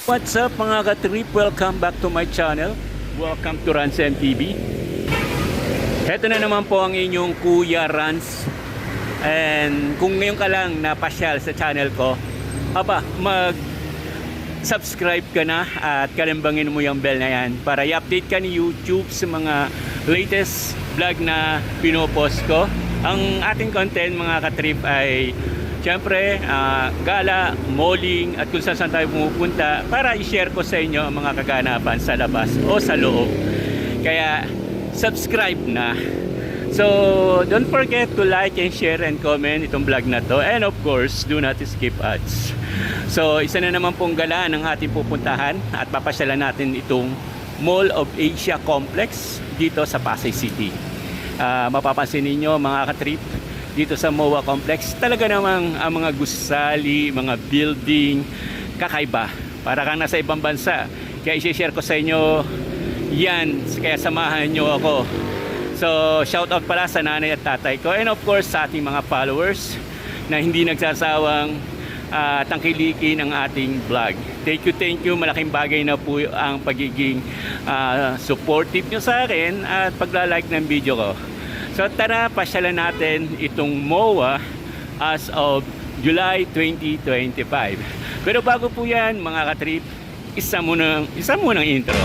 What's up mga ka-trip? Welcome back to my channel. Welcome to Rans MTV. Heto na naman po ang inyong Kuya Rans. And kung ngayon ka lang napasyal sa channel ko, mag-subscribe ka na at kalimbangin mo yung bell na yan para i-update ka ni YouTube sa mga latest vlog na pinopost ko. Ang ating content mga ka-trip ay siyempre, gala, malling at kung saan tayo pumupunta para i-share ko sa inyo ang mga kaganapan sa labas o sa loob. Kaya, subscribe na. So, don't forget to like and share and comment itong vlog na to. And of course, do not skip ads. So, isa na naman pong gala ng ating pupuntahan at papasyalan natin itong Mall of Asia Complex dito sa Pasay City. Mapapansin ninyo mga katrip, dito sa MOA Complex, talaga namang ang mga gusali, mga building, kakaiba. Para kang nasa ibang bansa. Kaya i-share ko sa inyo yan. Kaya samahan nyo ako. So, shout out pala sa nanay at tatay ko. And of course, sa ating mga followers na hindi nagsasawang tangkilikin ang ating vlog. Thank you. Malaking bagay na po ang pagiging supportive nyo sa akin at pagla-like ng video ko. So tara, pasyalan natin itong MOA as of July 2025. Pero bago po yan mga katrip, isa munang intro.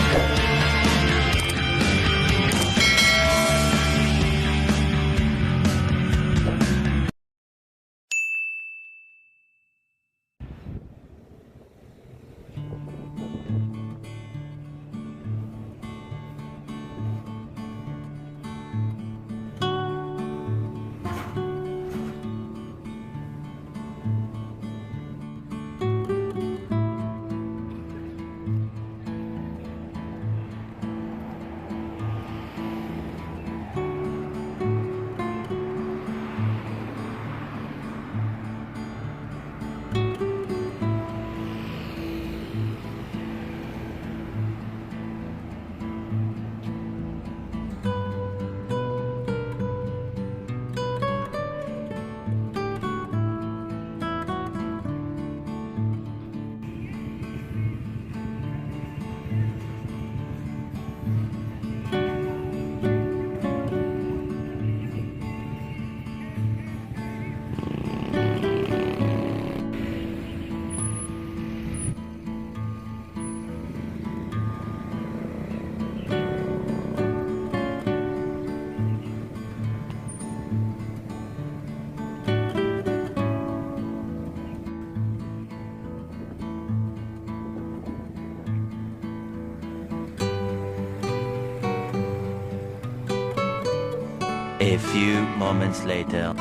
A few moments later.